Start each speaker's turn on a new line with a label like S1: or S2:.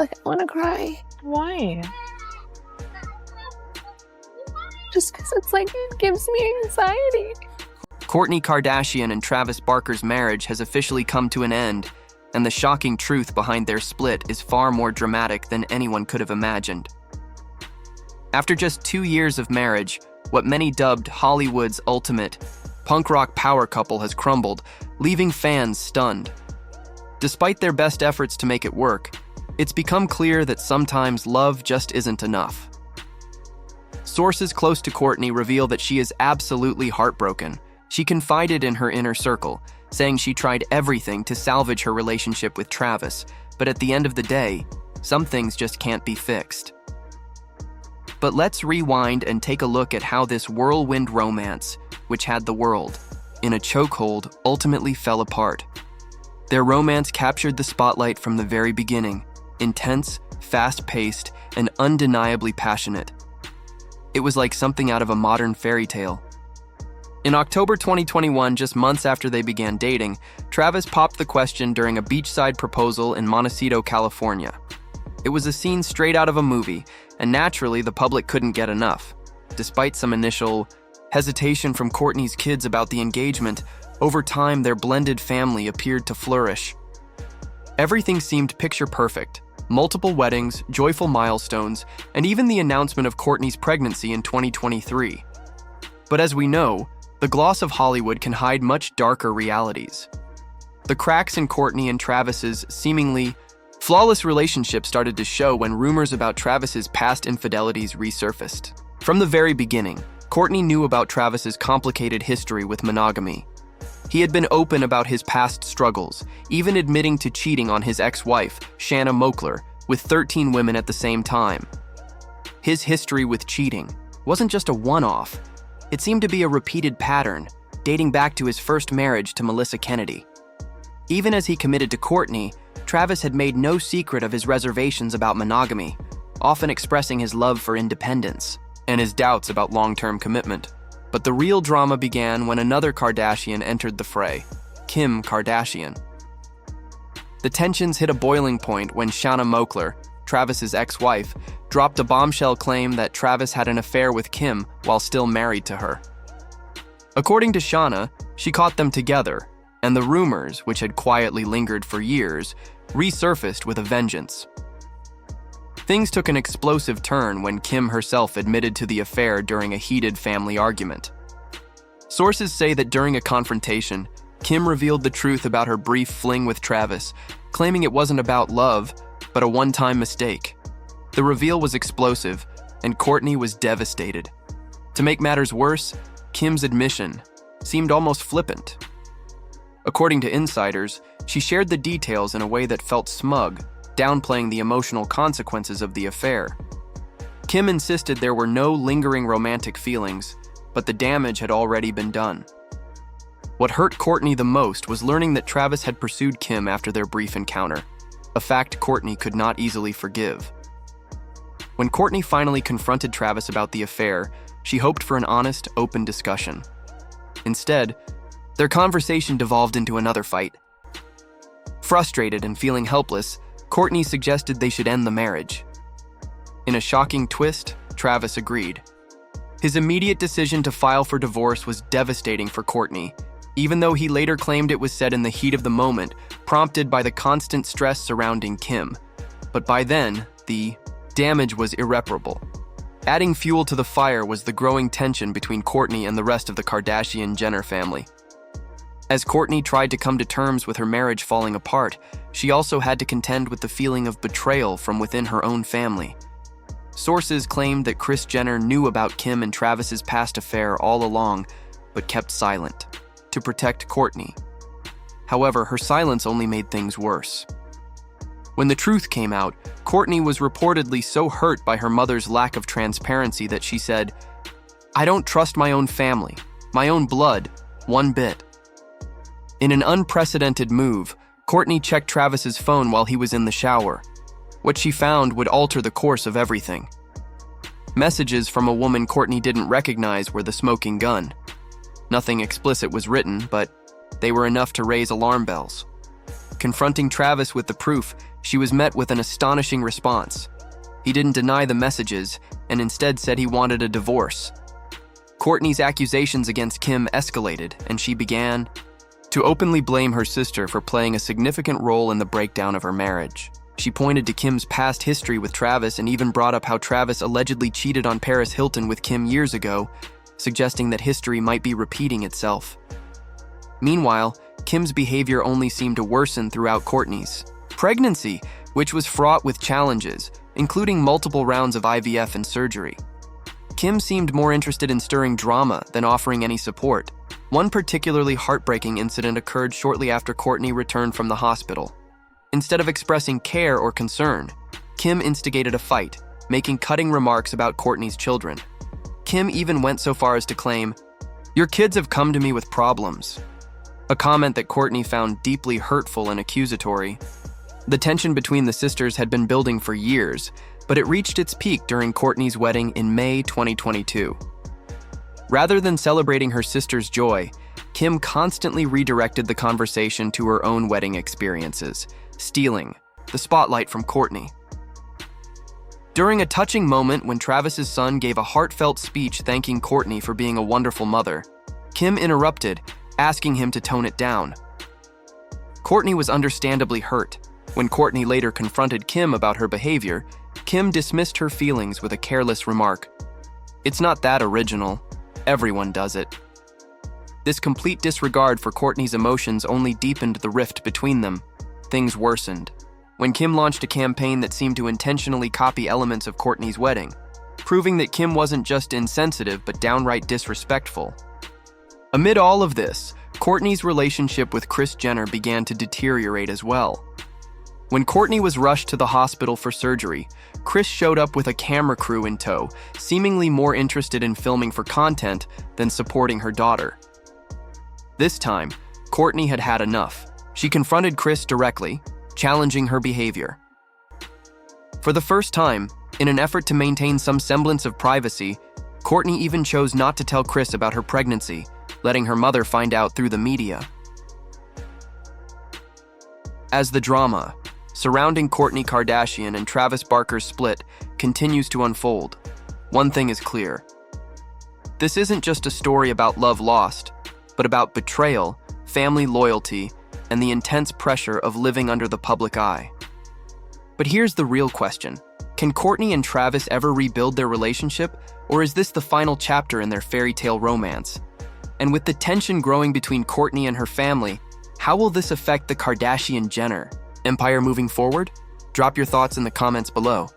S1: feel like I want to cry.
S2: Why?
S1: Just because it's like, it gives me anxiety.
S3: Kourtney Kardashian and Travis Barker's marriage has officially come to an end, and the shocking truth behind their split is far more dramatic than anyone could have imagined. After just 2 years of marriage, what many dubbed Hollywood's ultimate punk rock power couple has crumbled, leaving fans stunned. Despite their best efforts to make it work, it's become clear that sometimes love just isn't enough. Sources close to Kourtney reveal that she is absolutely heartbroken. She confided in her inner circle, saying she tried everything to salvage her relationship with Travis, but at the end of the day, some things just can't be fixed. But let's rewind and take a look at how this whirlwind romance, which had the world in a chokehold, ultimately fell apart. Their romance captured the spotlight from the very beginning, intense, fast-paced, and undeniably passionate. It was like something out of a modern fairy tale. In October 2021, just months after they began dating, Travis popped the question during a beachside proposal in Montecito, California. It was a scene straight out of a movie, and naturally the public couldn't get enough. Despite some initial hesitation from Kourtney's kids about the engagement, over time their blended family appeared to flourish. Everything seemed picture perfect. Multiple weddings, joyful milestones, and even the announcement of Kourtney's pregnancy in 2023. But as we know, the gloss of Hollywood can hide much darker realities. The cracks in Kourtney and Travis's seemingly flawless relationship started to show when rumors about Travis's past infidelities resurfaced. From the very beginning, Kourtney knew about Travis's complicated history with monogamy. He had been open about his past struggles, even admitting to cheating on his ex-wife, Shanna Moakler, with 13 women at the same time. His history with cheating wasn't just a one-off. It seemed to be a repeated pattern, dating back to his first marriage to Melissa Kennedy. Even as he committed to Kourtney, Travis had made no secret of his reservations about monogamy, often expressing his love for independence and his doubts about long-term commitment. But the real drama began when another Kardashian entered the fray, Kim Kardashian. The tensions hit a boiling point when Shanna Moakler, Travis's ex-wife, dropped a bombshell claim that Travis had an affair with Kim while still married to her. According to Shanna, she caught them together, and the rumors, which had quietly lingered for years, resurfaced with a vengeance. Things took an explosive turn when Kim herself admitted to the affair during a heated family argument. Sources say that during a confrontation, Kim revealed the truth about her brief fling with Travis, claiming it wasn't about love, but a one-time mistake. The reveal was explosive, and Kourtney was devastated. To make matters worse, Kim's admission seemed almost flippant. According to insiders, she shared the details in a way that felt smug, downplaying the emotional consequences of the affair. Kim insisted there were no lingering romantic feelings, but the damage had already been done. What hurt Kourtney the most was learning that Travis had pursued Kim after their brief encounter, a fact Kourtney could not easily forgive. When Kourtney finally confronted Travis about the affair, she hoped for an honest, open discussion. Instead, their conversation devolved into another fight. Frustrated and feeling helpless, Kourtney suggested they should end the marriage. In a shocking twist, Travis agreed. His immediate decision to file for divorce was devastating for Kourtney, even though he later claimed it was said in the heat of the moment, prompted by the constant stress surrounding Kim. But by then, the damage was irreparable. Adding fuel to the fire was the growing tension between Kourtney and the rest of the Kardashian-Jenner family. As Kourtney tried to come to terms with her marriage falling apart, she also had to contend with the feeling of betrayal from within her own family. Sources claimed that Kris Jenner knew about Kim and Travis's past affair all along, but kept silent, to protect Kourtney. However, her silence only made things worse. When the truth came out, Kourtney was reportedly so hurt by her mother's lack of transparency that she said, "I don't trust my own family, my own blood, one bit." In an unprecedented move, Kourtney checked Travis's phone while he was in the shower. What she found would alter the course of everything. Messages from a woman Kourtney didn't recognize were the smoking gun. Nothing explicit was written, but they were enough to raise alarm bells. Confronting Travis with the proof, she was met with an astonishing response. He didn't deny the messages and instead said he wanted a divorce. Kourtney's accusations against Kim escalated, and she began to openly blame her sister for playing a significant role in the breakdown of her marriage. She pointed to Kim's past history with Travis and even brought up how Travis allegedly cheated on Paris Hilton with Kim years ago, suggesting that history might be repeating itself. Meanwhile, Kim's behavior only seemed to worsen throughout Kourtney's pregnancy, which was fraught with challenges, including multiple rounds of IVF and surgery. Kim seemed more interested in stirring drama than offering any support. One particularly heartbreaking incident occurred shortly after Kourtney returned from the hospital. Instead of expressing care or concern, Kim instigated a fight, making cutting remarks about Kourtney's children. Kim even went so far as to claim, "Your kids have come to me with problems," a comment that Kourtney found deeply hurtful and accusatory. The tension between the sisters had been building for years, but it reached its peak during Kourtney's wedding in May 2022. Rather than celebrating her sister's joy, Kim constantly redirected the conversation to her own wedding experiences, stealing the spotlight from Kourtney. During a touching moment when Travis's son gave a heartfelt speech thanking Kourtney for being a wonderful mother, Kim interrupted, asking him to tone it down. Kourtney was understandably hurt. When Kourtney later confronted Kim about her behavior, Kim dismissed her feelings with a careless remark, "It's not that original. Everyone does it." This complete disregard for Kourtney's emotions only deepened the rift between them. Things worsened when Kim launched a campaign that seemed to intentionally copy elements of Kourtney's wedding, proving that Kim wasn't just insensitive but downright disrespectful. Amid all of this, Kourtney's relationship with Kris Jenner began to deteriorate as well. When Kourtney was rushed to the hospital for surgery, Kris showed up with a camera crew in tow, seemingly more interested in filming for content than supporting her daughter. This time, Kourtney had had enough. She confronted Kris directly, challenging her behavior. For the first time, in an effort to maintain some semblance of privacy, Kourtney even chose not to tell Kris about her pregnancy, letting her mother find out through the media. As the drama surrounding Kourtney Kardashian and Travis Barker's split continues to unfold, one thing is clear. This isn't just a story about love lost, but about betrayal, family loyalty, and the intense pressure of living under the public eye. But here's the real question. Can Kourtney and Travis ever rebuild their relationship, or is this the final chapter in their fairy tale romance? And with the tension growing between Kourtney and her family, how will this affect the Kardashian-Jenner empire moving forward? Drop your thoughts in the comments below.